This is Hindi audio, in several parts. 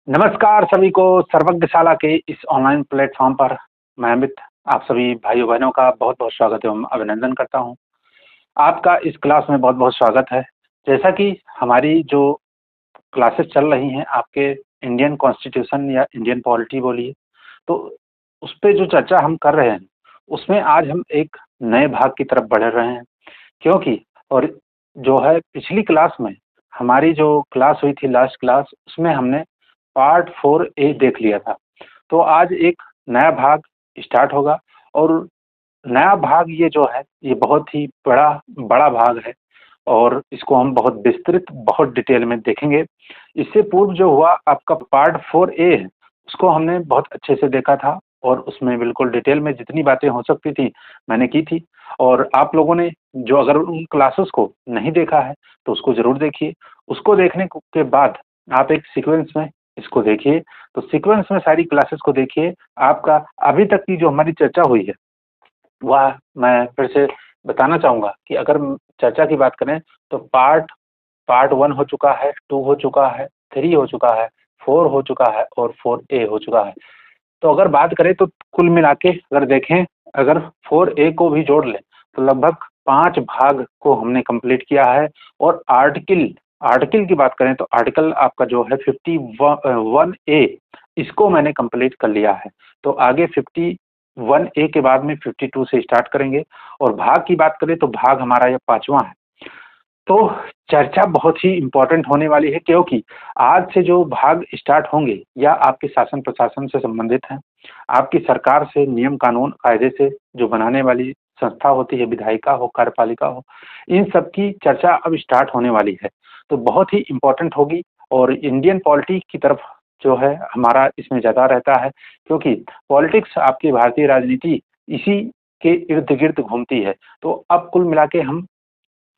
नमस्कार सभी को सर्वज्ञशाला के इस ऑनलाइन प्लेटफॉर्म पर मैं अमित आप सभी भाइयों बहनों का बहुत बहुत स्वागत एवं अभिनंदन करता हूं। आपका इस क्लास में बहुत बहुत स्वागत है। जैसा कि हमारी जो क्लासेस चल रही हैं आपके इंडियन कॉन्स्टिट्यूशन या इंडियन पॉलिटी बोलिए, तो उस पे जो चर्चा हम कर रहे हैं उसमें आज हम एक नए भाग की तरफ बढ़ रहे हैं। क्योंकि और जो है पिछली क्लास में हमारी जो क्लास हुई थी लास्ट क्लास, उसमें हमने पार्ट 4A देख लिया था। तो आज एक नया भाग स्टार्ट होगा और नया भाग ये जो है ये बहुत ही बड़ा बड़ा भाग है और इसको हम बहुत विस्तृत बहुत डिटेल में देखेंगे। इससे पूर्व जो हुआ आपका पार्ट 4A है उसको हमने बहुत अच्छे से देखा था और उसमें बिल्कुल डिटेल में जितनी बातें हो सकती थी मैंने की थी। और आप लोगों ने जो अगर उन क्लासेस को नहीं देखा है तो उसको ज़रूर देखिए। उसको देखने के बाद आप एक सीक्वेंस में इसको देखिए। तो सीक्वेंस में सारी क्लासेस को देखिए। आपका अभी तक की जो हमारी चर्चा हुई है वह मैं फिर से बताना चाहूँगा कि अगर चर्चा की बात करें तो पार्ट पार्ट 1 हो चुका है, 2 हो चुका है, 3 हो चुका है, 4 हो चुका है और 4A हो चुका है। तो अगर बात करें तो कुल मिला के अगर देखें, अगर 4A को भी जोड़ लें तो लगभग 5 भाग को हमने कंप्लीट किया है। और आर्टिकल आर्टिकल की बात करें तो आर्टिकल आपका जो है 51A इसको मैंने कंप्लीट कर लिया है। तो आगे 51A के बाद में 52 से स्टार्ट करेंगे। और भाग की बात करें तो भाग हमारा ये 5वां है। तो चर्चा बहुत ही इम्पोर्टेंट होने वाली है क्योंकि आज से जो भाग स्टार्ट होंगे या आपके शासन प्रशासन से संबंधित हैं, आपकी सरकार से नियम कानून कायदे से जो बनाने वाली संस्था होती है, विधायिका हो कार्यपालिका हो, इन सब की चर्चा अब स्टार्ट होने वाली है। तो बहुत ही इम्पोर्टेंट होगी और इंडियन पॉलिटी की तरफ जो है हमारा इसमें ज़्यादा रहता है क्योंकि पॉलिटिक्स आपकी भारतीय राजनीति इसी के इर्द गिर्द घूमती है। तो अब कुल मिला के हम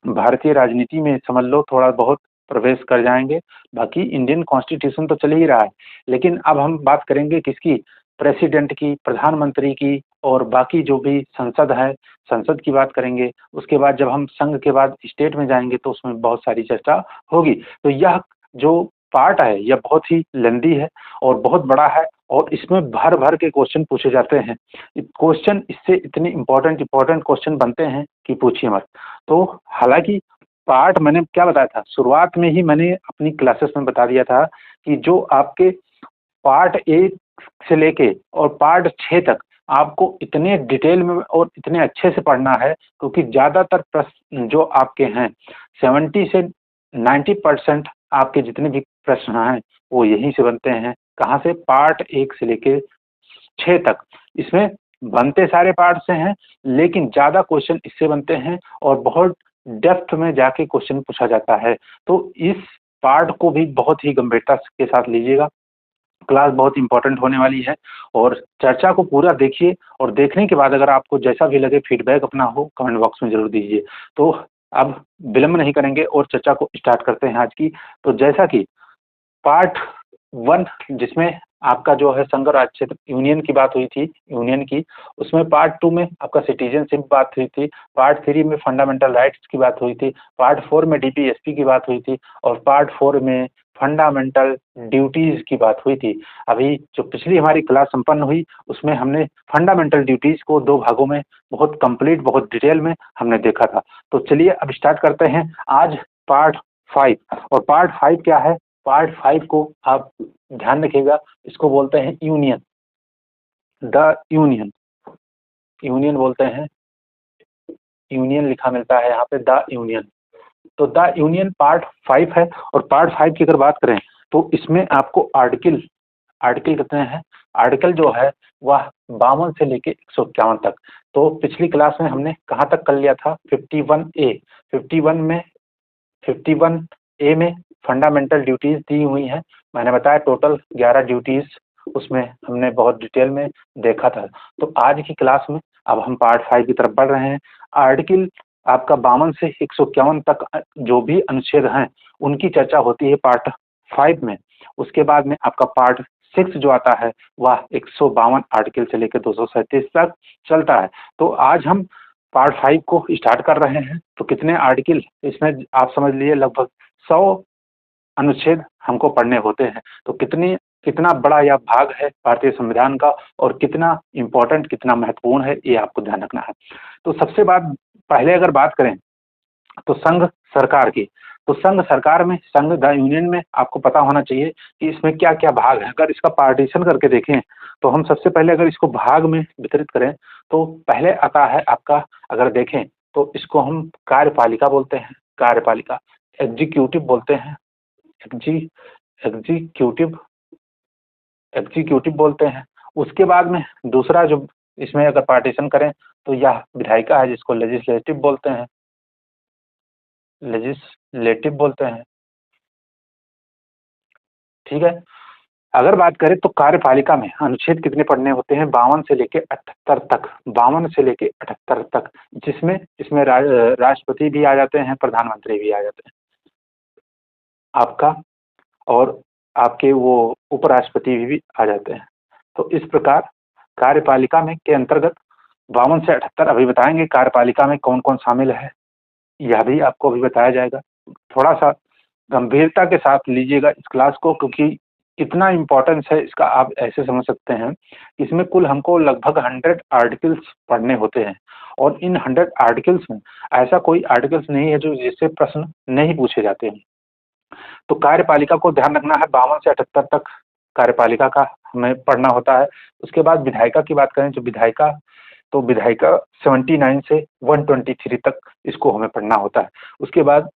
भारतीय राजनीति में समझ लो थोड़ा बहुत प्रवेश कर जाएंगे। बाकी इंडियन कॉन्स्टिट्यूशन तो चल ही रहा है, लेकिन अब हम बात करेंगे किसकी, प्रेसिडेंट की, प्रधानमंत्री की और बाकी जो भी संसद है, संसद की बात करेंगे। उसके बाद जब हम संघ के बाद स्टेट में जाएंगे तो उसमें बहुत सारी चर्चा होगी। तो यह जो पार्ट है यह बहुत ही लेंदी है और बहुत बड़ा है और इसमें भर भर के क्वेश्चन पूछे जाते हैं। क्वेश्चन इससे इतने इम्पोर्टेंट क्वेश्चन बनते हैं कि पूछिए मत। तो हालांकि पार्ट मैंने क्या बताया था, शुरुआत में ही मैंने अपनी क्लासेस में बता दिया था कि जो आपके पार्ट 1 से लेके और पार्ट 6 तक आपको इतने डिटेल में और इतने अच्छे से पढ़ना है क्योंकि ज़्यादातर प्रश्न जो आपके हैं 70 से 90% आपके जितने भी प्रश्न हैं वो यहीं से बनते हैं। कहाँ से, पार्ट 1 से लेके 6 तक। इसमें बनते सारे पार्ट से हैं लेकिन ज़्यादा क्वेश्चन इससे बनते हैं और बहुत डेप्थ में जाके क्वेश्चन पूछा जाता है। तो इस पार्ट को भी बहुत ही गंभीरता के साथ लीजिएगा। क्लास बहुत इंपॉर्टेंट होने वाली है और चर्चा को पूरा देखिए और देखने के बाद अगर आपको जैसा भी लगे फीडबैक अपना हो कमेंट बॉक्स में ज़रूर दीजिए। तो अब विलंब नहीं करेंगे और चर्चा को स्टार्ट करते हैं आज की। तो जैसा कि पार्ट 1 जिसमें आपका जो है संघ राज्य क्षेत्र यूनियन की बात हुई थी, यूनियन की, उसमें पार्ट 2 में आपका सिटीजनशिप बात हुई थी, पार्ट 3 में फंडामेंटल राइट्स की बात हुई थी, पार्ट 4 में डीपीएसपी की बात हुई थी और पार्ट 4 में फंडामेंटल ड्यूटीज की बात हुई थी। अभी जो पिछली हमारी क्लास संपन्न हुई उसमें हमने फंडामेंटल ड्यूटीज को 2 भागों में बहुत कंप्लीट बहुत डिटेल में हमने देखा था। तो चलिए अब स्टार्ट करते हैं आज पार्ट 5। और पार्ट 5 क्या है, पार्ट 5 को आप ध्यान रखिएगा, इसको बोलते हैं यूनियन, द यूनियन, यूनियन बोलते हैं, यूनियन लिखा मिलता है यहाँ पे द यूनियन। तो द यूनियन पार्ट 5 है और पार्ट 5 की अगर बात करें तो इसमें आपको आर्टिकल आर्टिकल कितने हैं, आर्टिकल जो है वह 52 से लेके 151 तक। तो पिछली क्लास में हमने कहाँ तक कर लिया था, 51A। 51 में 51A में फंडामेंटल ड्यूटीज दी हुई हैं। मैंने बताया टोटल 11 ड्यूटीज उसमें हमने बहुत डिटेल में देखा था। तो आज की क्लास में अब हम पार्ट 5 की तरफ बढ़ रहे हैं। आर्टिकल आपका 52 से 151 तक जो भी अनुच्छेद हैं उनकी चर्चा होती है पार्ट 5 में। उसके बाद में आपका पार्ट 6 जो आता है वह 152 आर्टिकल से लेकर 237 तक चलता है। तो आज हम पार्ट 5 को स्टार्ट कर रहे हैं। तो कितने आर्टिकल, इसमें आप समझ लीजिए लगभग 100 अनुच्छेद हमको पढ़ने होते हैं। तो कितनी कितना बड़ा यह भाग है भारतीय संविधान का और कितना इम्पोर्टेंट, कितना महत्वपूर्ण है, ये आपको ध्यान रखना है। तो सबसे पहले अगर बात करें तो संघ सरकार की, तो संघ सरकार में, संघ द यूनियन में आपको पता होना चाहिए कि इसमें क्या क्या भाग है। अगर इसका पार्टीशन करके देखें तो हम सबसे पहले अगर इसको भाग में वितरित करें तो पहले आता है आपका, अगर देखें तो इसको हम कार्यपालिका बोलते हैं, कार्यपालिका, एग्जीक्यूटिव बोलते हैं, एग्जीक्यूटिव एग्जीक्यूटिव बोलते हैं। उसके बाद में दूसरा जो इसमें अगर पार्टीशन करें तो यह विधायिका है, जिसको लेजिस्लेटिव बोलते हैं, लेजिस्लेटिव बोलते हैं, ठीक है। अगर बात करें तो कार्यपालिका में अनुच्छेद कितने पढ़ने होते हैं? 52 से लेके 78 तक, 52 से लेके 78 तक, जिसमें इसमें राष्ट्रपति भी आ जाते हैं, प्रधानमंत्री भी आ जाते हैं आपका, और आपके वो उपराष्ट्रपति भी आ जाते हैं। तो इस प्रकार कार्यपालिका में के अंतर्गत 52 से 78 अभी बताएंगे कार्यपालिका में कौन कौन शामिल है, यह भी आपको अभी बताया जाएगा। थोड़ा सा गंभीरता के साथ लीजिएगा इस क्लास को, क्योंकि इतना इम्पोर्टेंस है इसका। आप ऐसे समझ सकते हैं, इसमें कुल हमको लगभग 100 आर्टिकल्स पढ़ने होते हैं, और इन 100 आर्टिकल्स में ऐसा कोई आर्टिकल्स नहीं है जो जिससे प्रश्न नहीं पूछे जाते हैं। तो कार्यपालिका को ध्यान रखना है, 52 से 78 तक कार्यपालिका का हमें पढ़ना होता है। उसके बाद विधायिका की बात करें, जो विधायिका, तो विधायिका 79 से 123 तक इसको हमें पढ़ना होता है। उसके बाद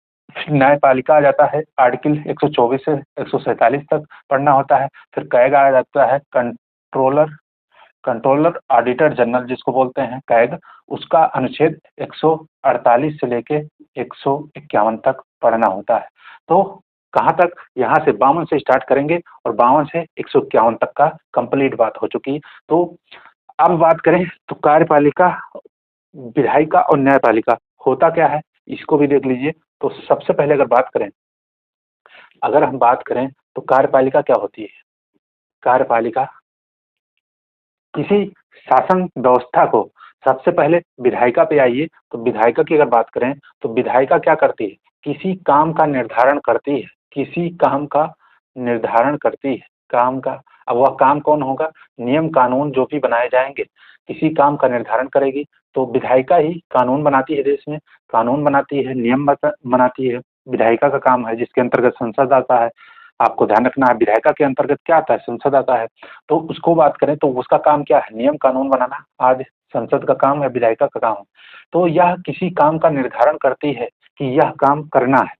न्यायपालिका आ जाता है, आर्टिकल 124 से 147 तक पढ़ना होता है। फिर कैग आ जाता है, कंट्रोलर ऑडिटर जनरल जिसको बोलते हैं, कैग, उसका अनुच्छेद 148 से लेके 151 तक पढ़ना होता है। तो कहाँ तक? यहाँ से 52 से स्टार्ट करेंगे और 52 से 151 तक का कंप्लीट बात हो चुकी है। तो अब बात करें तो कार्यपालिका, विधायिका और न्यायपालिका होता क्या है, इसको भी देख लीजिए। तो सबसे पहले अगर हम बात करें तो कार्यपालिका क्या होती है? कार्यपालिका किसी शासन व्यवस्था को, सबसे पहले विधायिका पे आइए, तो विधायिका की अगर बात करें तो विधायिका क्या करती है? किसी काम का निर्धारण करती है, किसी काम का निर्धारण करती है, काम का। अब वह काम कौन होगा? नियम कानून जो भी बनाए जाएंगे, किसी काम का निर्धारण करेगी। तो विधायिका ही कानून बनाती है, देश में कानून बनाती है, नियम बनाती है, विधायिका का काम है, जिसके अंतर्गत संसद आता है। आपको ध्यान रखना है, विधायिका के अंतर्गत क्या आता है? संसद आता है। तो उसको बात करें तो उसका काम क्या है? नियम कानून बनाना। आज संसद का काम है, विधायिका का काम है। तो यह किसी काम का निर्धारण करती है कि यह काम करना है।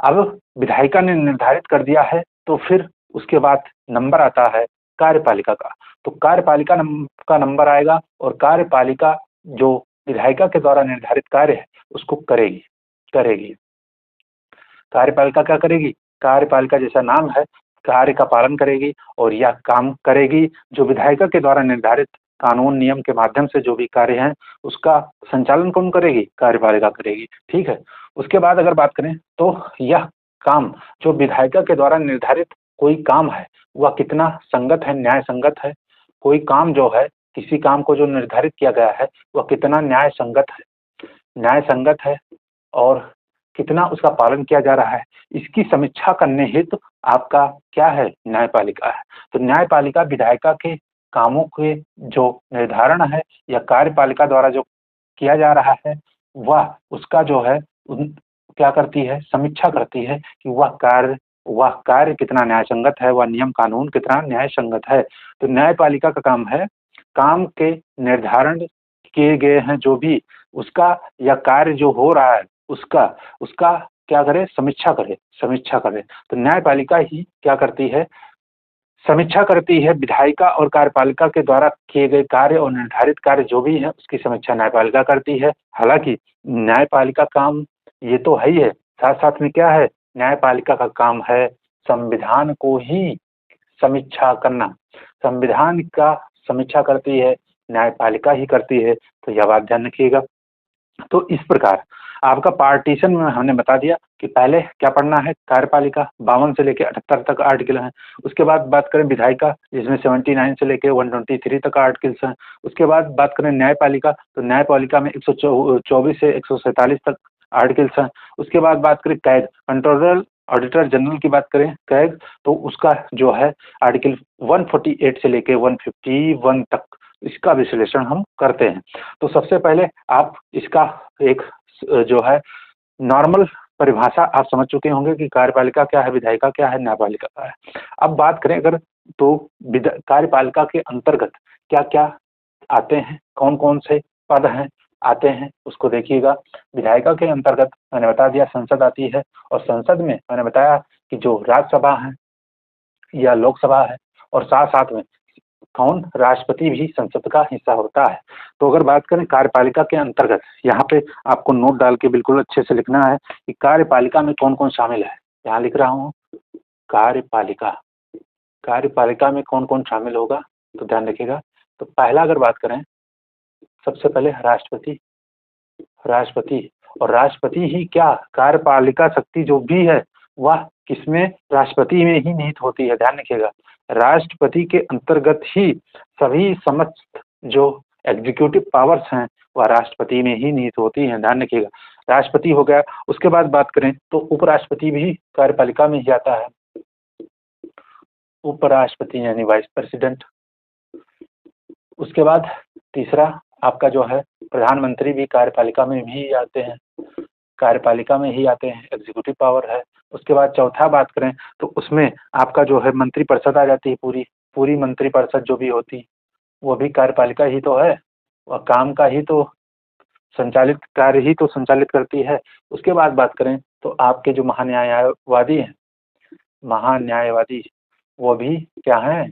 अब विधायिका ने निर्धारित कर दिया है, तो फिर उसके बाद नंबर आता है कार्यपालिका का। तो कार्यपालिका का नंबर आएगा, और कार्यपालिका जो विधायिका के द्वारा निर्धारित कार्य है उसको करेगी। कार्यपालिका क्या करेगी? कार्यपालिका जैसा नाम है, कार्य का पालन करेगी, और यह काम करेगी जो विधायिका के द्वारा निर्धारित कानून नियम के माध्यम से जो भी कार्य हैं उसका संचालन कौन करेगी? कार्यपालिका करेगी, ठीक है। उसके बाद अगर बात करें तो यह काम जो विधायिका के द्वारा निर्धारित कोई काम है वह कितना संगत है, न्याय संगत है। कोई काम जो है, किसी काम को जो निर्धारित किया गया है वह कितना न्याय संगत है और कितना उसका पालन किया जा रहा है, इसकी समीक्षा करने हेतु आपका क्या है? न्यायपालिका है। तो न्यायपालिका विधायिका के कामों के जो निर्धारण है या कार्यपालिका द्वारा जो किया जा रहा है, वह उसका जो है क्या करती है? समीक्षा करती है कि वह कार्य कितना न्याय संगत है, वह नियम कानून कितना न्याय संगत है। तो न्यायपालिका का काम है काम के निर्धारण किए गए हैं जो भी, उसका या कार्य जो हो रहा है उसका क्या करे? समीक्षा करे। तो न्यायपालिका ही क्या करती है? समीक्षा करती है। विधायिका और कार्यपालिका के द्वारा किए गए कार्य और निर्धारित कार्य जो भी है उसकी समीक्षा न्यायपालिका करती है। हालांकि न्यायपालिका काम ये तो है ही है, साथ साथ में क्या है? न्यायपालिका का काम है संविधान को ही समीक्षा करना। संविधान का समीक्षा करती है, न्यायपालिका ही करती है। तो यह बात ध्यान रखिएगा। तो इस प्रकार आपका पार्टीशन में हमने बता दिया कि पहले क्या पढ़ना है? कार्यपालिका 52 से लेकर 78 तक आर्टिकल हैं। उसके बाद बात करें विधायिका, जिसमें 79 से लेकर 123 तक आर्टिकल्स हैं। उसके बाद बात करें न्यायपालिका, तो न्यायपालिका में 124 से 147 तक आर्टिकल्स हैं। उसके बाद बात करें कैग, ऑडिटर जनरल की बात करें कैग, तो उसका जो है आर्टिकल 148 से लेके 151 तक इसका विश्लेषण हम करते हैं। तो सबसे पहले आप इसका एक जो है नॉर्मल परिभाषा आप समझ चुके होंगे कि कार्यपालिका क्या है, विधायिका क्या है, न्यायपालिका क्या है। अब बात करें अगर तो कार्यपालिका के अंतर्गत क्या क्या आते हैं, कौन कौन से पद हैं आते हैं, उसको देखिएगा। विधायिका के अंतर्गत मैंने बता दिया संसद आती है, और संसद में मैंने बताया कि जो राज्यसभा है या लोकसभा है, और साथ साथ में कौन राष्ट्रपति भी संसद का हिस्सा होता है। तो अगर बात करें कार्यपालिका के अंतर्गत, यहाँ पे आपको नोट डाल के बिल्कुल अच्छे से लिखना है कि कार्यपालिका में कौन कौन शामिल है। यहाँ लिख रहा हूँ कार्यपालिका, कार्यपालिका में कौन कौन शामिल होगा, तो ध्यान रखिएगा। तो पहला अगर बात करें, सबसे पहले राष्ट्रपति, राष्ट्रपति, और राष्ट्रपति ही क्या, कार्यपालिका शक्ति जो भी है वह किसमें, राष्ट्रपति में ही निहित होती है। ध्यान रखिएगा, राष्ट्रपति के अंतर्गत ही सभी समस्त जो एग्जीक्यूटिव पावर्स हैं वह राष्ट्रपति में ही निहित होती हैं। ध्यान रखिएगा, राष्ट्रपति हो गया। उसके बाद बात करें तो उपराष्ट्रपति भी कार्यपालिका में ही आता है। उपराष्ट्रपति यानी वाइस प्रेसिडेंट। उसके बाद तीसरा आपका जो है प्रधानमंत्री भी कार्यपालिका में भी आते हैं, कार्यपालिका में ही आते हैं, एग्जीक्यूटिव पावर है। उसके बाद चौथा बात करें तो उसमें आपका जो है मंत्रिपरिषद आ जाती है, पूरी पूरी मंत्रिपरिषद जो भी होती वो भी कार्यपालिका ही तो है, वह काम का ही तो संचालित, कार्य ही तो संचालित करती है। उसके बाद बात करें तो आपके जो महान्यायवादी हैं, महान्यायवादी वो भी क्या हैं,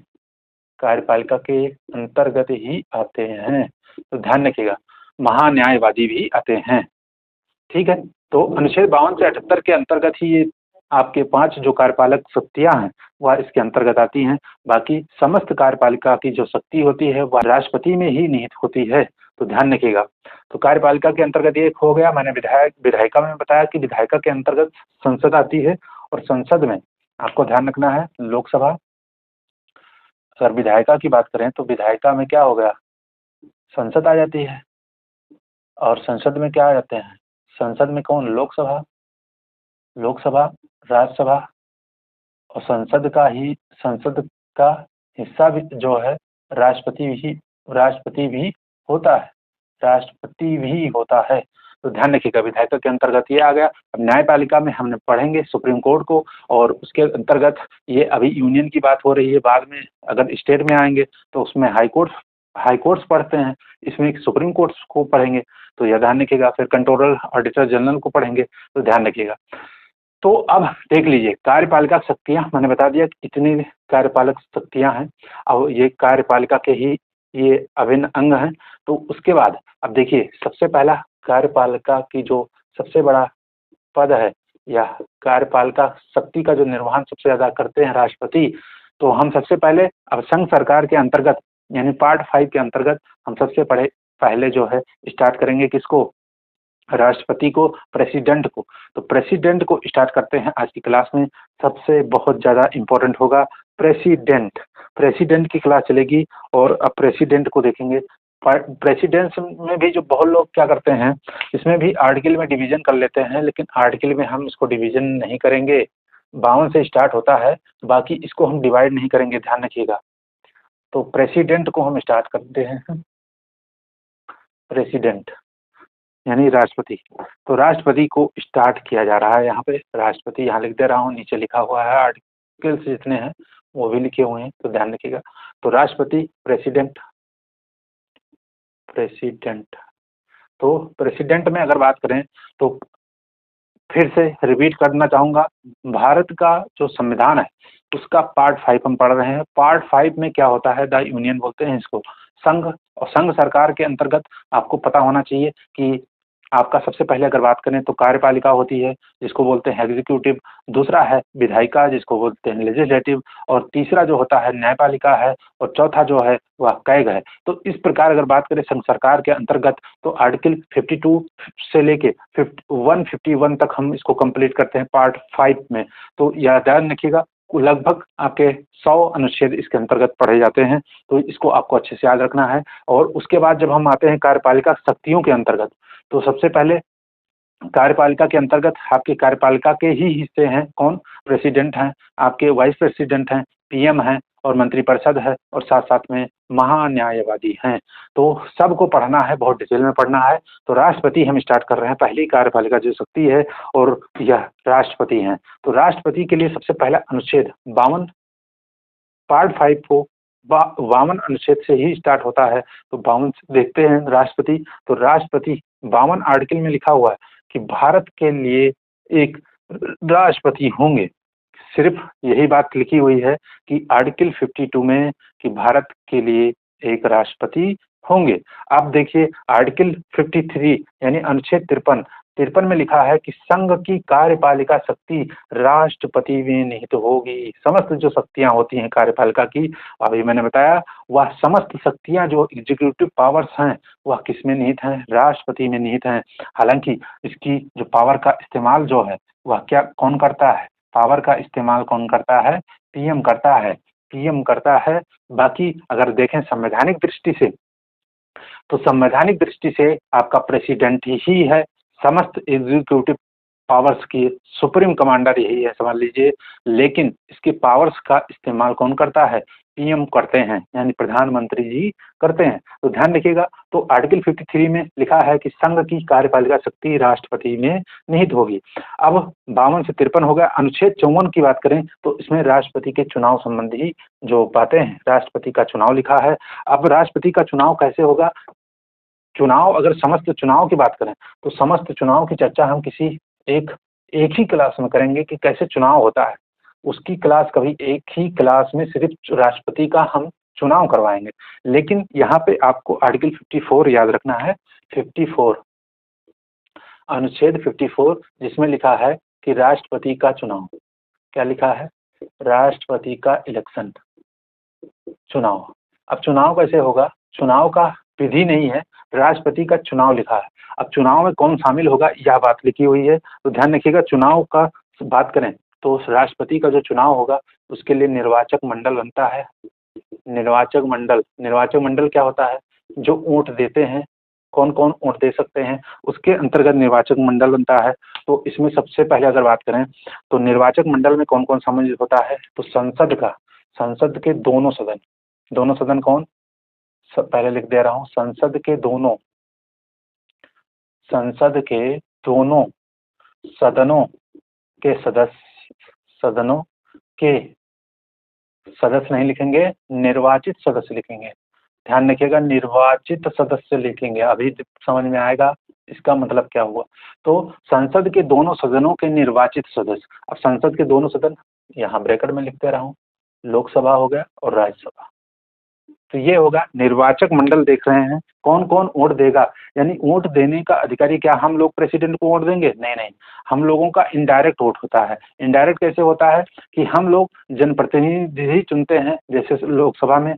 कार्यपालिका के अंतर्गत ही आते हैं। तो ध्यान रखिएगा, महान्यायवादी भी आते हैं। ठीक है, तो अनुच्छेद 52 से 78 के अंतर्गत ही ये आपके 5 जो कार्यपालक शक्तियां हैं वह इसके अंतर्गत आती हैं। बाकी समस्त कार्यपालिका की जो शक्ति होती है वह राष्ट्रपति में ही निहित होती है। तो ध्यान रखिएगा, तो कार्यपालिका के अंतर्गत ये हो गया। मैंने विधायिका में बताया कि विधायिका के अंतर्गत संसद आती है, और संसद में आपको ध्यान रखना है लोकसभा। अगर विधायिका की बात करें तो विधायिका में क्या हो गया, संसद आ जाती है, और संसद में क्या आ जाते हैं, संसद में कौन, लोकसभा, लोकसभा, राज्यसभा, और संसद का हिस्सा भी जो है राष्ट्रपति भी होता है, राष्ट्रपति भी होता है। तो ध्यान रखिएगा, विधायिका के अंतर्गत ये आ गया। अब न्यायपालिका में हमने पढ़ेंगे सुप्रीम कोर्ट को, और उसके अंतर्गत ये अभी यूनियन की बात हो रही है, बाद में अगर स्टेट में आएंगे तो उसमें हाई कोर्ट्स पढ़ते हैं, इसमें सुप्रीम कोर्ट को पढ़ेंगे। तो यह ध्यान रखिएगा। फिर कंट्रोलर ऑडिटर जनरल को पढ़ेंगे, तो ध्यान रखिएगा। तो अब देख लीजिए कार्यपालिका शक्तियां, मैंने बता दिया कि कितनी कार्यपालक शक्तियां हैं, और ये कार्यपालिका के ही ये अभिन्न अंग हैं। तो उसके बाद अब देखिए, सबसे पहला कार्यपालिका की जो सबसे बड़ा पद है, या कार्यपालिका शक्ति का जो निर्वहन सबसे ज्यादा करते हैं राष्ट्रपति। तो हम सबसे पहले अब संघ सरकार के अंतर्गत यानी पार्ट 5 के अंतर्गत हम सबसे पहले जो है स्टार्ट करेंगे किसको, राष्ट्रपति को, प्रेसिडेंट को। तो प्रेसिडेंट को स्टार्ट करते हैं आज की क्लास में। सबसे बहुत ज़्यादा इम्पोर्टेंट होगा प्रेसिडेंट, प्रेसिडेंट की क्लास चलेगी, और अब प्रेसिडेंट को देखेंगे। प्रेसिडेंट में भी जो बहुत लोग क्या करते हैं, इसमें भी आर्टिकल में डिवीजन कर लेते हैं, लेकिन आर्टिकल में हम इसको डिवीजन नहीं करेंगे। 52 से स्टार्ट होता है, बाकी इसको हम डिवाइड नहीं करेंगे, ध्यान रखिएगा। तो प्रेसिडेंट को हम स्टार्ट करते हैं, प्रेसिडेंट यानी राष्ट्रपति। तो राष्ट्रपति को स्टार्ट किया जा रहा है, यहाँ पे राष्ट्रपति यहाँ लिख दे रहा हूँ, नीचे लिखा हुआ है, आर्टिकल्स जितने हैं वो भी लिखे हुए हैं, तो ध्यान रखिएगा। तो राष्ट्रपति, प्रेसिडेंट, प्रेसिडेंट। तो प्रेसिडेंट में अगर बात करें तो फिर से रिपीट करना चाहूँगा, भारत का जो संविधान है उसका पार्ट 5 हम पढ़ रहे हैं। पार्ट 5 में क्या होता है, द यूनियन बोलते हैं इसको, संघ। और संघ सरकार के अंतर्गत आपको पता होना चाहिए कि आपका सबसे पहले अगर बात करें तो कार्यपालिका होती है जिसको बोलते हैं एग्जीक्यूटिव, दूसरा है विधायिका जिसको बोलते हैं लेजिस्लेटिव, और तीसरा जो होता है न्यायपालिका है, और चौथा जो है वह कैग है। तो इस प्रकार अगर बात करें संघ सरकार के अंतर्गत तो आर्टिकल 52 से लेके 151 तक हम इसको कंप्लीट करते हैं पार्ट 5 में। तो यह ध्यान रखिएगा, लगभग आपके 100 अनुच्छेद इसके अंतर्गत पढ़े जाते हैं, तो इसको आपको अच्छे से याद रखना है। और उसके बाद जब हम आते हैं कार्यपालिका शक्तियों के अंतर्गत, तो सबसे पहले कार्यपालिका के अंतर्गत आपके कार्यपालिका के ही हिस्से हैं कौन? प्रेसिडेंट हैं, आपके वाइस प्रेसिडेंट हैं, पीएम हैं और मंत्रिपरिषद है और साथ-साथ में महान्यायवादी हैं। तो सबको पढ़ना है, बहुत डिटेल में पढ़ना है। तो राष्ट्रपति हम स्टार्ट कर रहे हैं, पहली कार्यपालिका जो शक्ति है और यह राष्ट्रपति हैं। तो राष्ट्रपति के लिए सबसे पहला अनुच्छेद 52 पार्ट 5 को 52 अनुच्छेद से ही स्टार्ट होता है। तो 52 से देखते हैं राष्ट्रपति। तो राष्ट्रपति 52 आर्टिकल में लिखा हुआ है कि भारत के लिए एक राष्ट्रपति होंगे। सिर्फ यही बात लिखी हुई है कि आर्टिकल 52 में कि भारत के लिए एक राष्ट्रपति होंगे। अब देखिए आर्टिकल 53 यानी अनुच्छेद 53 में लिखा है कि संघ की कार्यपालिका शक्ति राष्ट्रपति में निहित होगी। समस्त जो शक्तियां होती हैं कार्यपालिका की, अभी मैंने बताया, वह समस्त शक्तियां जो एग्जीक्यूटिव पावर्स हैं वह किस में निहित हैं? राष्ट्रपति में निहित हैं। हालांकि इसकी जो पावर का इस्तेमाल जो है वह कौन करता है? पावर का इस्तेमाल कौन करता है? पीएम करता है। पीएम करता है। बाकी अगर देखें संवैधानिक दृष्टि से, तो संवैधानिक दृष्टि से आपका प्रेसिडेंट ही है। समस्त एग्जीक्यूटिव पावर्स की सुप्रीम कमांडर यही है, समझ लीजिए। लेकिन इसके पावर्स का इस्तेमाल कौन करता है? पीएम करते हैं, यानी प्रधानमंत्री जी करते हैं। तो ध्यान रखिएगा। तो आर्टिकल 53 में लिखा है कि संघ की कार्यपालिका शक्ति राष्ट्रपति में निहित होगी। अब 52 से 53 हो गया। अनुच्छेद 54 की बात करें तो इसमें राष्ट्रपति के चुनाव संबंधी जो बातें हैं, राष्ट्रपति का चुनाव लिखा है। अब राष्ट्रपति का चुनाव कैसे होगा? चुनाव, अगर समस्त चुनाव की बात करें तो समस्त चुनाव की चर्चा हम किसी एक ही क्लास में करेंगे कि कैसे चुनाव होता है। उसकी क्लास कभी एक ही क्लास में सिर्फ राष्ट्रपति का हम चुनाव करवाएंगे। लेकिन यहाँ पे आपको आर्टिकल 54 याद रखना है। 54 अनुच्छेद 54 जिसमें लिखा है कि राष्ट्रपति का चुनाव, क्या लिखा है? राष्ट्रपति का इलेक्शन, चुनाव। अब चुनाव कैसे होगा? चुनाव का विधि नहीं है, राष्ट्रपति का चुनाव लिखा है। अब चुनाव में कौन शामिल होगा यह बात लिखी हुई है। तो ध्यान रखिएगा। चुनाव का बात करें तो राष्ट्रपति का जो चुनाव होगा उसके लिए निर्वाचक मंडल बनता है। निर्वाचक मंडल क्या होता है? जो वोट देते हैं, कौन कौन वोट दे सकते हैं उसके अंतर्गत निर्वाचक मंडल बनता है। तो इसमें सबसे पहले अगर बात करें तो निर्वाचक मंडल में कौन कौन सम्मिलित होता है? तो संसद के दोनों सदन कौन? पहले लिख दे रहा हूं, संसद के दोनों सदनों के सदस्य नहीं लिखेंगे, निर्वाचित सदस्य लिखेंगे। ध्यान रखिएगा, निर्वाचित सदस्य लिखेंगे। अभी समझ में आएगा इसका मतलब क्या हुआ। तो संसद के दोनों सदनों के निर्वाचित सदस्य। अब संसद के दोनों सदन यहाँ ब्रैकेट में लिख दे रहा हूँ, लोकसभा हो गया और राज्यसभा। तो ये होगा निर्वाचक मंडल। देख रहे हैं कौन कौन वोट देगा, यानी वोट देने का अधिकारी क्या हम लोग प्रेसिडेंट को वोट देंगे? नहीं, हम लोगों का इनडायरेक्ट वोट होता है। इनडायरेक्ट कैसे होता है कि हम लोग जनप्रतिनिधि ही चुनते हैं। जैसे लोकसभा में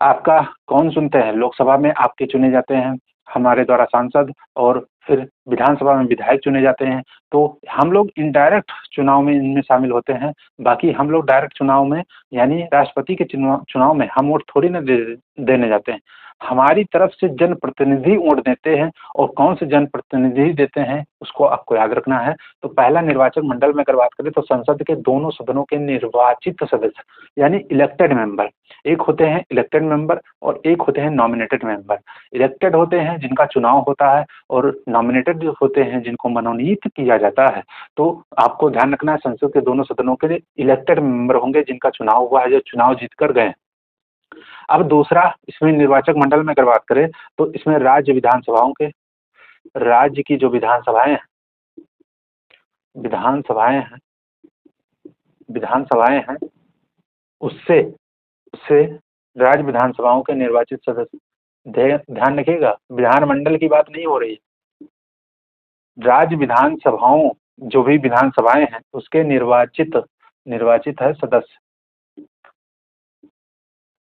आपका कौन चुनते हैं? लोकसभा में आपके चुने जाते हैं हमारे द्वारा सांसद, और फिर विधानसभा में विधायक चुने जाते हैं। तो हम लोग इनडायरेक्ट चुनाव में इनमें शामिल होते हैं। बाकी हम लोग डायरेक्ट चुनाव में, यानी राष्ट्रपति के चुनाव में हम वोट थोड़ी ना देने जाते हैं। हमारी तरफ से जनप्रतिनिधि वोट देते हैं, और कौन से जनप्रतिनिधि देते हैं उसको आपको याद रखना है। तो पहला निर्वाचक मंडल में अगर बात करें तो संसद के दोनों सदनों के निर्वाचित सदस्य यानी इलेक्टेड मेंबर, एक होते हैं इलेक्टेड मेंबर और एक होते हैं नॉमिनेटेड मेंबर। इलेक्टेड होते हैं जिनका चुनाव होता है, और नॉमिनेटेड होते हैं जिनको मनोनीत किया जाता है। तो आपको ध्यान रखना है संसद के दोनों सदनों के इलेक्टेड मेंबर होंगे जिनका चुनाव हुआ है, जो चुनाव जीत कर गए। अब दूसरा, इसमें निर्वाचक मंडल में अगर बात करें तो इसमें राज्य की जो विधानसभाएं हैं उससे राज्य विधानसभाओं के निर्वाचित सदस्य। ध्यान रखिएगा, विधानमंडल की बात नहीं हो रही है। राज्य विधानसभाओं, जो भी विधानसभाएं हैं उसके निर्वाचित है सदस्य।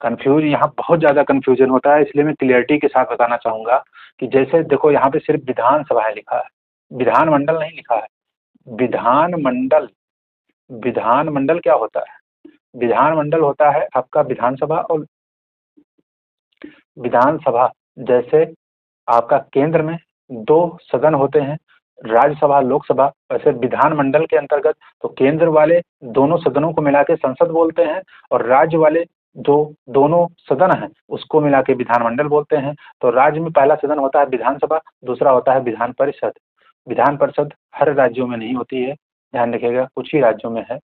यहाँ बहुत ज्यादा कंफ्यूजन होता है, इसलिए मैं क्लियरिटी के साथ बताना चाहूंगा कि जैसे देखो यहाँ पे सिर्फ विधानसभाएं लिखा है, विधानमंडल नहीं लिखा है। विधानमंडल क्या होता है? विधानमंडल होता है आपका विधानसभा, और विधानसभा जैसे आपका केंद्र में 2 सदन होते हैं, राज्यसभा लोकसभा, वैसे विधानमंडल के अंतर्गत तो केंद्र वाले दोनों सदनों को मिला के संसद बोलते हैं, और राज्य वाले जो दोनों सदन हैं उसको मिला के विधानमंडल बोलते हैं। तो राज्य में पहला सदन होता है विधानसभा, दूसरा होता है विधान परिषद। विधान परिषद हर राज्यों में नहीं होती है, ध्यान रखिएगा, कुछ ही राज्यों में है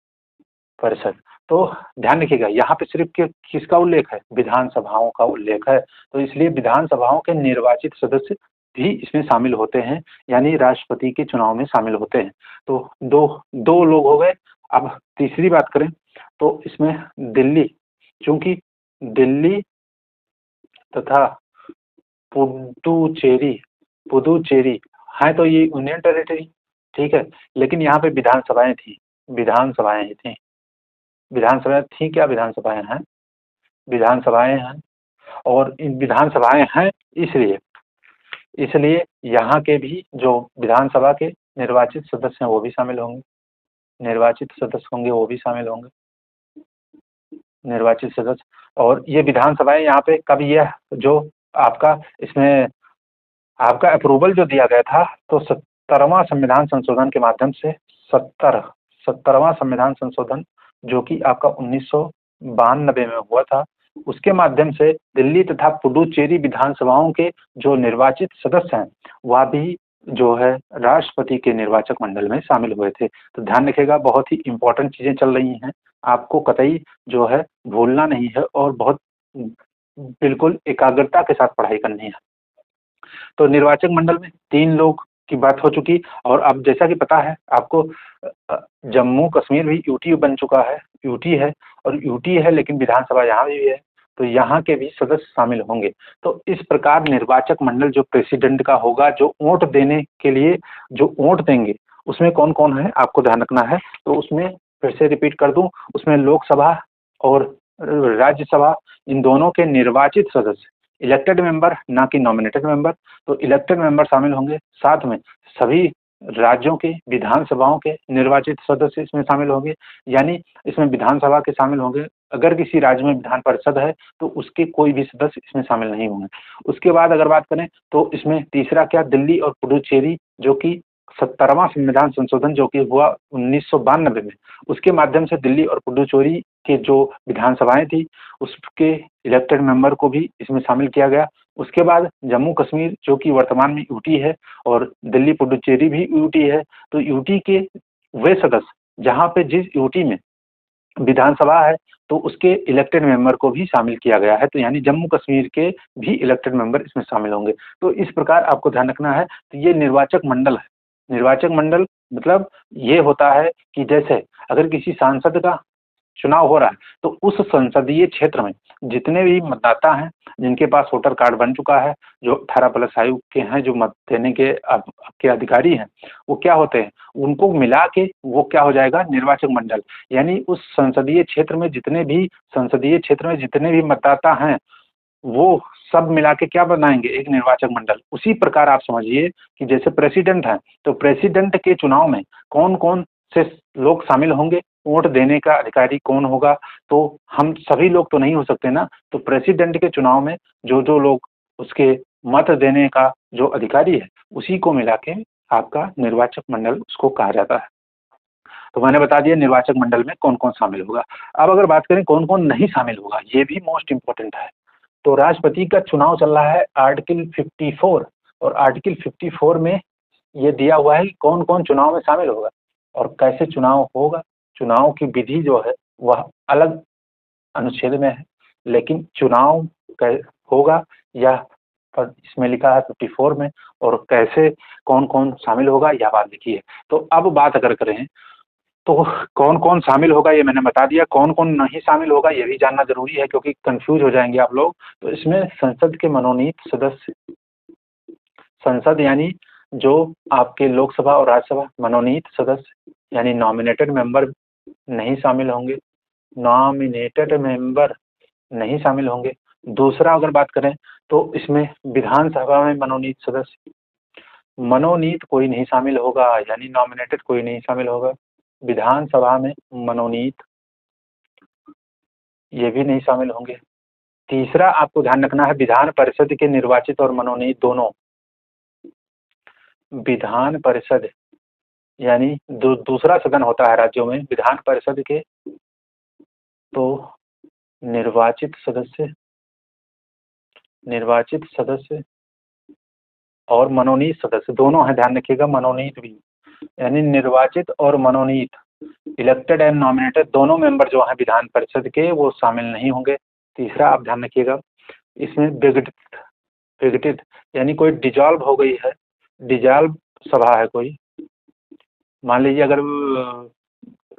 परिषद। तो ध्यान रखिएगा यहाँ पे सिर्फ किसका उल्लेख है, विधानसभाओं का उल्लेख है। तो इसलिए विधानसभाओं के निर्वाचित सदस्य भी इसमें शामिल होते हैं, यानी राष्ट्रपति के चुनाव में शामिल होते हैं। तो दो दो लोग हो गए। अब तीसरी बात करें तो इसमें दिल्ली, चूंकि दिल्ली तथा पुडुचेरी पुदुचेरी है तो ये यूनियन टेरिटरी, ठीक है, लेकिन यहाँ पे विधानसभाएं थी, विधानसभाएं ही थी, विधानसभाएं थी क्या, विधानसभाएं हैं, विधानसभाएं हैं। और इन विधानसभाएं हैं इसलिए इसलिए यहाँ के भी जो विधानसभा के निर्वाचित सदस्य हैं वो भी शामिल होंगे, निर्वाचित सदस्य होंगे वो भी शामिल होंगे, निर्वाचित सदस्य। और ये विधानसभाएं यहाँ पे कब, यह जो आपका इसमें आपका अप्रूवल जो दिया गया था, तो 70वां संविधान संशोधन के माध्यम से 70वां संविधान संशोधन जो कि आपका 1992 में हुआ था, उसके माध्यम से दिल्ली तथा पुडुचेरी विधानसभाओं के जो निर्वाचित सदस्य हैं वह भी जो है राष्ट्रपति के निर्वाचक मंडल में शामिल हुए थे। तो ध्यान रखिएगा, बहुत ही इंपॉर्टेंट चीजें चल रही हैं, आपको कतई जो है भूलना नहीं है और बहुत बिल्कुल एकाग्रता के साथ पढ़ाई करनी है। तो निर्वाचक मंडल में 3 लोग की बात हो चुकी, और अब जैसा कि पता है आपको जम्मू कश्मीर भी यूटी बन चुका है, यूटी है, और यूटी है लेकिन विधानसभा यहाँ भी है, तो यहाँ के भी सदस्य शामिल होंगे। तो इस प्रकार निर्वाचक मंडल जो प्रेसिडेंट का होगा, जो वोट देने के लिए जो वोट देंगे, उसमें कौन कौन है आपको ध्यान रखना है। तो उसमें फिर से रिपीट कर दूं, उसमें लोकसभा और राज्यसभा इन दोनों के निर्वाचित सदस्य, इलेक्टेड मेंबर ना कि नॉमिनेटेड मेंबर, तो इलेक्टेड मेंबर शामिल होंगे। साथ में सभी राज्यों के विधानसभाओं के निर्वाचित सदस्य इसमें शामिल होंगे, यानी इसमें विधानसभा के शामिल होंगे। अगर किसी राज्य में विधान परिषद है तो उसके कोई भी सदस्य इसमें शामिल नहीं होंगे। उसके बाद अगर बात करें तो इसमें तीसरा क्या, दिल्ली और पुडुचेरी जो कि 70वां संविधान संशोधन जो कि हुआ 1992 में, उसके माध्यम से दिल्ली और पुडुचेरी के जो विधानसभाएं थी उसके इलेक्टेड मेंबर को भी इसमें शामिल किया गया। उसके बाद जम्मू कश्मीर जो कि वर्तमान में यूटी है, और दिल्ली पुडुचेरी भी यूटी है, तो यूटी के वे सदस्य जहां पे जिस यूटी में विधानसभा है तो उसके इलेक्टेड मेंबर को भी शामिल किया गया है, तो यानी जम्मू कश्मीर के भी इलेक्टेड मेंबर इसमें शामिल होंगे। तो इस प्रकार आपको ध्यान रखना है। तो ये निर्वाचक मंडल है। निर्वाचक मंडल मतलब ये होता है कि जैसे अगर किसी सांसद का चुनाव हो रहा है तो उस संसदीय क्षेत्र में जितने भी मतदाता हैं, जिनके पास वोटर कार्ड बन चुका है, जो 18+ आयु के हैं, जो मत देने के के अधिकारी हैं, वो क्या होते हैं, उनको मिला के वो क्या हो जाएगा, निर्वाचक मंडल। यानी उस संसदीय क्षेत्र में जितने भी मतदाता हैं वो सब मिला के क्या बनाएंगे, एक निर्वाचक मंडल। उसी प्रकार आप समझिए कि जैसे प्रेसिडेंट हैं तो प्रेसिडेंट के चुनाव में कौन कौन से लोग शामिल होंगे, वोट देने का अधिकारी कौन होगा, तो हम सभी लोग तो नहीं हो सकते ना, तो प्रेसिडेंट के चुनाव में जो जो लोग उसके मत देने का जो अधिकारी है उसी को मिला के आपका निर्वाचक मंडल उसको कहा जाता है। तो मैंने बता दिया निर्वाचक मंडल में कौन कौन शामिल होगा। अब अगर बात करें कौन कौन नहीं शामिल होगा, ये भी मोस्ट इंपॉर्टेंट है। तो राष्ट्रपति का चुनाव चल रहा है आर्टिकल 54, और आर्टिकल 54 में ये दिया हुआ है कि कौन कौन चुनाव में शामिल होगा और कैसे चुनाव होगा। चुनाव की विधि जो है वह अलग अनुच्छेद में है, लेकिन चुनाव होगा यह इसमें लिखा है 54 में, और कैसे कौन कौन शामिल होगा यह बात लिखी है। तो अब बात अगर करें तो कौन कौन शामिल होगा ये मैंने बता दिया, कौन कौन नहीं शामिल होगा ये भी जानना जरूरी है, क्योंकि कंफ्यूज हो जाएंगे आप लोग। तो इसमें संसद के मनोनीत सदस्य, संसद यानी जो आपके लोकसभा और राज्यसभा मनोनीत सदस्य यानी नॉमिनेटेड मेंबर नहीं शामिल होंगे, नॉमिनेटेड मेंबर नहीं शामिल होंगे। दूसरा अगर बात करें तो इसमें विधानसभा में मनोनीत सदस्य, मनोनीत कोई नहीं शामिल होगा, यानी नॉमिनेटेड कोई नहीं शामिल होगा। विधानसभा में मनोनीत ये भी नहीं शामिल होंगे। तीसरा आपको ध्यान रखना है, विधान परिषद के निर्वाचित और मनोनीत दोनों, विधान परिषद यानी दूसरा सदन होता है राज्यों में विधान परिषद के, तो निर्वाचित सदस्य और मनोनीत सदस्य दोनों हैं, ध्यान रखिएगा, मनोनीत भी, यानी निर्वाचित और मनोनीत, इलेक्टेड एंड नॉमिनेटेड दोनों मेंबर जो हैं विधान परिषद के वो शामिल नहीं होंगे। तीसरा आप ध्यान रखिएगा, इसमें विघटित यानी कोई डिजॉल्व हो गई है, डिजॉल्व सभा है कोई, मान लीजिए अगर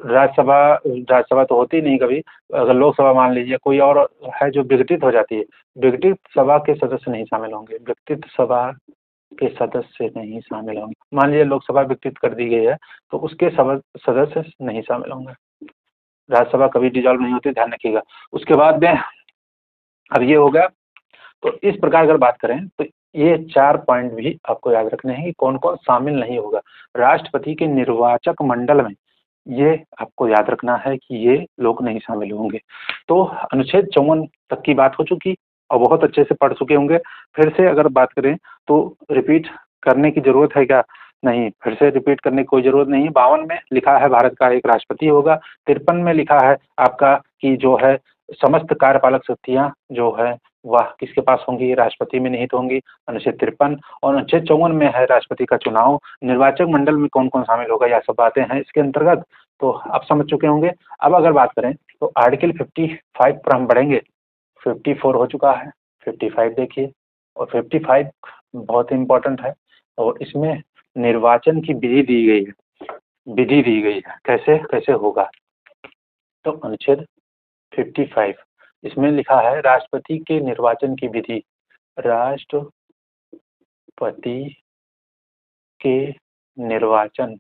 राज्यसभा तो होती नहीं कभी, अगर लोकसभा मान लीजिए कोई और है जो विघटित हो जाती है, विघटित सभा के सदस्य नहीं शामिल होंगे, विघटित सभा के सदस्य नहीं शामिल होंगे। मान लीजिए लोकसभा विघटित कर दी गई है तो उसके सदस्य नहीं शामिल होंगे। राज्यसभा कभी डिजॉल्व नहीं होती, ध्यान रखिएगा। उसके बाद में अब ये हो गया, तो इस प्रकार अगर बात करें तो ये 4 पॉइंट भी आपको याद रखने हैं कि कौन कौन शामिल नहीं होगा राष्ट्रपति के निर्वाचक मंडल में, ये आपको याद रखना है कि ये लोग नहीं शामिल होंगे। तो अनुच्छेद 54 तक की बात हो चुकी और बहुत अच्छे से पढ़ चुके होंगे। फिर से अगर बात करें तो रिपीट करने की जरूरत है क्या? नहीं, फिर से रिपीट करने की कोई जरूरत नहीं है। 52 में लिखा है भारत का एक राष्ट्रपति होगा, 53 में लिखा है आपका कि जो है समस्त कार्यपालक शक्तियां जो है वह किसके पास होंगी, राष्ट्रपति में निहित होंगी, अनुच्छेद 53। और अनुच्छेद 54 में है राष्ट्रपति का चुनाव, निर्वाचक मंडल में कौन कौन शामिल होगा, यह सब बातें हैं इसके अंतर्गत, तो आप समझ चुके होंगे। अब अगर बात करें तो आर्टिकल 55 पर हम बढ़ेंगे। 54 हो चुका है, 55 देखिए, और 55 बहुत इंपॉर्टेंट है और इसमें निर्वाचन की विधि दी गई है, विधि दी गई है कैसे कैसे होगा। तो अनुच्छेद 55 इसमें लिखा है राष्ट्रपति के निर्वाचन की विधि, राष्ट्रपति के निर्वाचन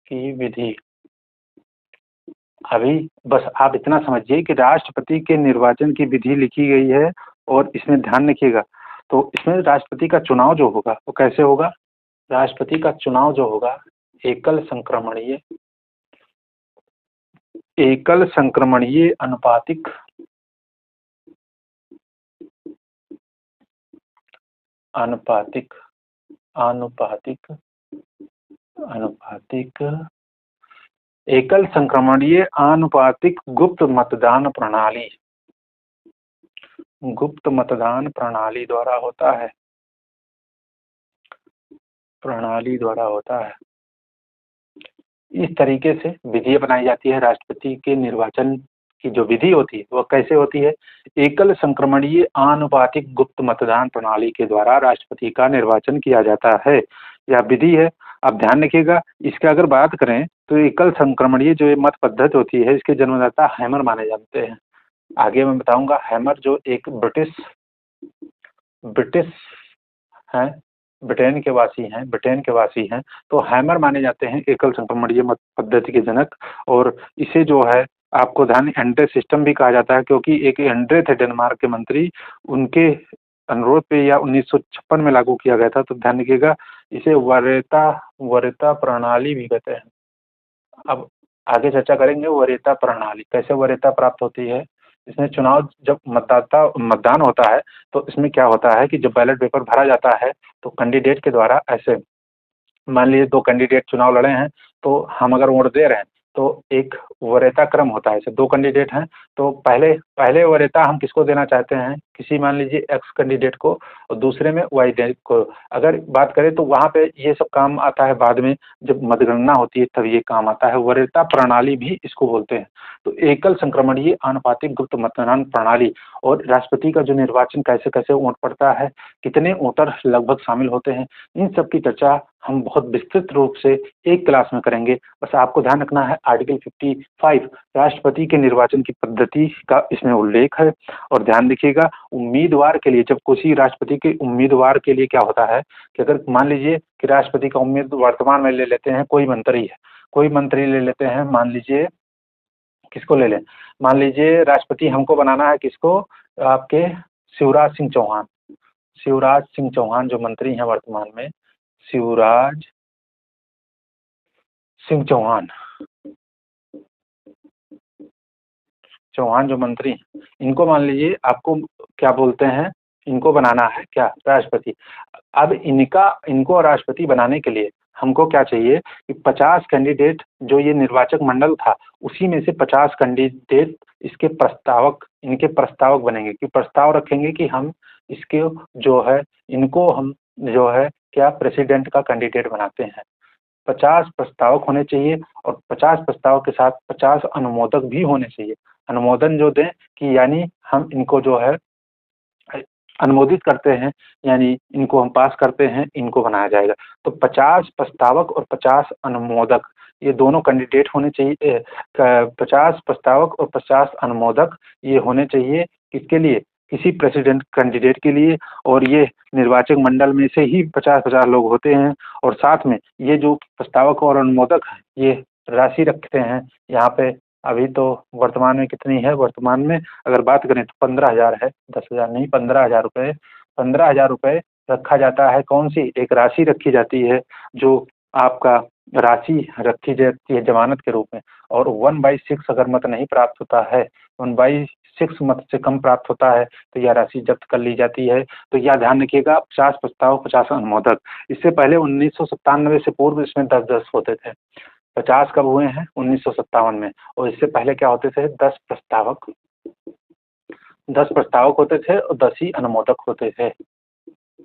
की विधि। अभी बस आप इतना समझिए कि राष्ट्रपति के निर्वाचन की विधि लिखी गई है और इसमें ध्यान रखिएगा, तो इसमें राष्ट्रपति का चुनाव जो होगा वो कैसे होगा। राष्ट्रपति का चुनाव जो होगा एकल संक्रमणीय एकल संक्रमणीय आनुपातिक गुप्त मतदान प्रणाली द्वारा होता है। इस तरीके से विधि बनाई जाती है। राष्ट्रपति के निर्वाचन की जो विधि होती है वह कैसे होती है, एकल संक्रमणीय आनुपातिक गुप्त मतदान प्रणाली के द्वारा राष्ट्रपति का निर्वाचन किया जाता है, यह विधि है। अब ध्यान रखिएगा, इसके अगर बात करें तो एकल संक्रमणीय जो मत पद्धति होती है इसके जन्मदाता हैमर माने जाते हैं। आगे मैं बताऊंगा, हैमर जो एक ब्रिटिश हैं, ब्रिटेन के वासी हैं, तो हैमर माने जाते हैं एकल संक्रमणीय मत पद्धति के जनक। और इसे जो है आपको ध्यान एंड्रे सिस्टम भी कहा जाता है, क्योंकि एक एंड्रे थे डेनमार्क के मंत्री, उनके अनुरोध पे या 1956 में लागू किया गया था। तो ध्यान रखिएगा, इसे वरीयता प्रणाली भी कहते हैं। अब आगे चर्चा करेंगे वरीयता प्रणाली, कैसे वरीयता प्राप्त होती है। इसमें चुनाव जब मतदान होता है तो इसमें क्या होता है कि जब बैलेट पेपर भरा जाता है तो कैंडिडेट के द्वारा, ऐसे मान लीजिए 2 कैंडिडेट चुनाव लड़े हैं, तो हम अगर वोट दे रहे हैं तो एक वरीयता क्रम होता है। ऐसे 2 कैंडिडेट हैं तो पहले वरीयता हम किसको देना चाहते हैं, किसी मान लीजिए एक्स कैंडिडेट को, और दूसरे में वाई को। अगर बात करें तो वहाँ पे ये सब काम आता है बाद में, जब मतगणना होती है तब ये काम आता है। वरीयता प्रणाली भी इसको बोलते हैं। तो एकल संक्रमणीय आनुपातिक गुप्त मतदान प्रणाली, और राष्ट्रपति का जो निर्वाचन कैसे कैसे वोट पड़ता है, कितने वोटर लगभग शामिल होते हैं, इन सब की चर्चा हम बहुत विस्तृत रूप से एक क्लास में करेंगे। बस आपको ध्यान रखना है आर्टिकल 55 राष्ट्रपति के निर्वाचन की पद्धति का इसमें उल्लेख है। और ध्यान रखिएगा, उम्मीदवार के लिए, जब किसी राष्ट्रपति के उम्मीदवार के लिए क्या होता है कि अगर मान लीजिए कि राष्ट्रपति का उम्मीदवार वर्तमान में ले लेते हैं, कोई मंत्री ले लेते हैं, मान लीजिए किसको ले लें, मान लीजिए राष्ट्रपति हमको बनाना है किसको, आपके शिवराज सिंह चौहान जो मंत्री हैं वर्तमान में, शिवराज सिंह चौहान जो मंत्री, इनको मान लीजिए आपको क्या बोलते हैं, इनको बनाना है क्या, राष्ट्रपति। अब इनको राष्ट्रपति बनाने के लिए हमको क्या चाहिए कि 50 कैंडिडेट, जो ये निर्वाचक मंडल था उसी में से 50 कैंडिडेट इनके प्रस्तावक बनेंगे, कि प्रस्ताव रखेंगे कि हम इसके जो है इनको हम जो है क्या प्रेसिडेंट का कैंडिडेट बनाते हैं। 50 प्रस्तावक होने चाहिए और 50 प्रस्तावक के साथ 50 अनुमोदक भी होने चाहिए। अनुमोदन जो दें कि यानी हम इनको जो है अनुमोदित करते हैं, यानी इनको हम पास करते हैं, इनको बनाया जाएगा। तो 50 प्रस्तावक और 50 अनुमोदक, ये दोनों कैंडिडेट होने चाहिए। 50 प्रस्तावक और 50 अनुमोदक ये होने चाहिए, किसके लिए, किसी प्रेसिडेंट कैंडिडेट के लिए। और ये निर्वाचक मंडल में से ही 50-50 लोग होते हैं। और साथ में ये जो प्रस्तावक और अनुमोदक हैं, ये राशि रखते हैं यहाँ पे। अभी तो वर्तमान में कितनी है, वर्तमान में अगर बात करें तो 15,000 है, 10,000 नहीं, 15,000 रुपये। 15,000 रुपये रखा जाता है। कौन सी एक राशि रखी जाती है, जो आपका राशि रखी जाती है जमानत के रूप में। और 1/6 अगर मत नहीं प्राप्त होता है, 1/6 मत से कम प्राप्त होता है, तो यह राशि जब्त कर ली जाती है। तो यह ध्यान रखिएगा, 50 प्रस्ताव 50 अनुमोदक। इससे पहले 1997 से पूर्व इसमें 10-10 होते थे। 50 कब हुए हैं, 1957 में। और इससे पहले क्या होते थे, 10 प्रस्तावक होते थे और 10 ही अनुमोदक होते थे,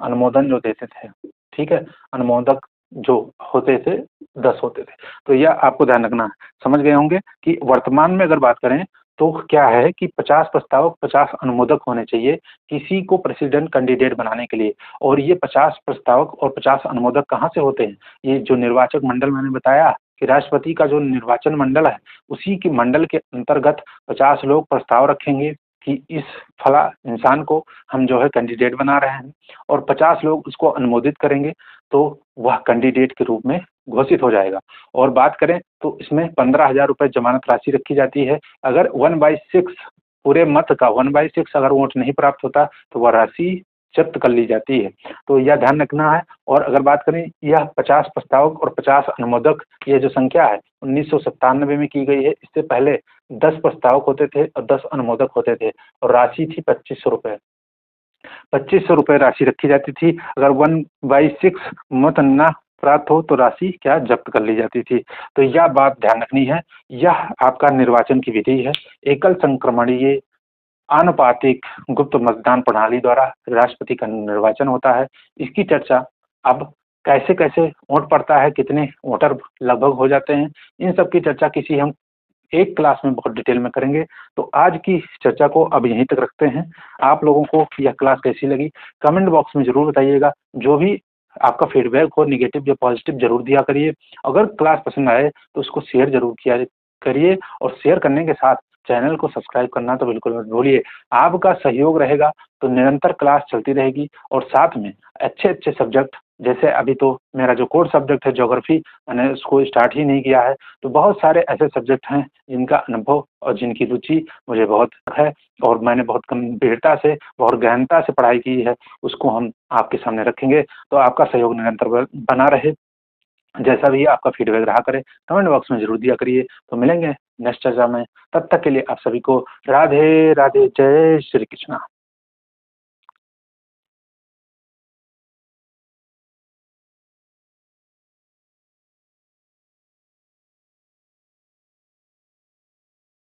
अनुमोदन जो देते थे। ठीक है, अनुमोदक जो होते थे 10 होते थे। तो यह आपको ध्यान रखना है। समझ गए होंगे कि वर्तमान में अगर बात करें तो क्या है कि 50 प्रस्तावक 50 अनुमोदक होने चाहिए किसी को प्रेसिडेंट कैंडिडेट बनाने के लिए। और ये 50 प्रस्तावक और 50 अनुमोदक कहाँ से होते हैं, ये जो निर्वाचक मंडल मैंने बताया कि राष्ट्रपति का जो निर्वाचन मंडल है, उसी के मंडल के अंतर्गत 50 लोग प्रस्ताव रखेंगे कि इस फला इंसान को हम जो है कैंडिडेट बना रहे हैं, और 50 लोग उसको अनुमोदित करेंगे, तो वह कैंडिडेट के रूप में घोषित हो जाएगा। और बात करें तो इसमें 15,000 रुपये जमानत राशि रखी जाती है। अगर 1/6 पूरे मत का 1/6 अगर वोट नहीं प्राप्त होता, तो वह राशि जब्त कर ली जाती है। तो यह ध्यान रखना है। और अगर बात करें, यह 50 प्रस्तावक और 50 अनुमोदक, ये जो संख्या है 1997 में की गई है। इससे पहले 10 प्रस्तावक होते थे और 10 अनुमोदक होते थे, और राशि थी 2500 रुपये। 2500 रुपये राशि रखी जाती थी। अगर 1/6 मत न प्राप्त हो तो राशि क्या जब्त कर ली जाती थी। तो यह बात ध्यान रखनी है। यह आपका निर्वाचन की विधि है। एकल संक्रमणीय आनुपातिक गुप्त मतदान प्रणाली द्वारा राष्ट्रपति का निर्वाचन होता है। इसकी चर्चा अब कैसे कैसे वोट पड़ता है, कितने वोटर लगभग हो जाते हैं, इन सब की चर्चा किसी हम एक क्लास में बहुत डिटेल में करेंगे। तो आज की चर्चा को अब यहीं तक रखते हैं। आप लोगों को यह क्लास कैसी लगी कमेंट बॉक्स में ज़रूर बताइएगा। जो भी आपका फीडबैक हो, निगेटिव या पॉजिटिव, ज़रूर दिया करिए। अगर क्लास पसंद आए तो उसको शेयर ज़रूर किया करिए, और शेयर करने के साथ चैनल को सब्सक्राइब करना तो बिल्कुल मत भूलिए। आपका सहयोग रहेगा तो निरंतर क्लास चलती रहेगी। और साथ में अच्छे अच्छे सब्जेक्ट, जैसे अभी तो मेरा जो कोर सब्जेक्ट है ज्योग्राफी, मैंने उसको स्टार्ट ही नहीं किया है। तो बहुत सारे ऐसे सब्जेक्ट हैं जिनका अनुभव और जिनकी रुचि मुझे बहुत है, और मैंने बहुत गंभीरता से, बहुत गहनता से पढ़ाई की है, उसको हम आपके सामने रखेंगे। तो आपका सहयोग निरंतर बना रहे। जैसा भी आपका फीडबैक रहा करे, कमेंट बॉक्स में ज़रूर दिया करिए। तो मिलेंगे नेक्स्ट चर्चा में। तब तक के लिए आप सभी को राधे राधे, जय श्री कृष्णा।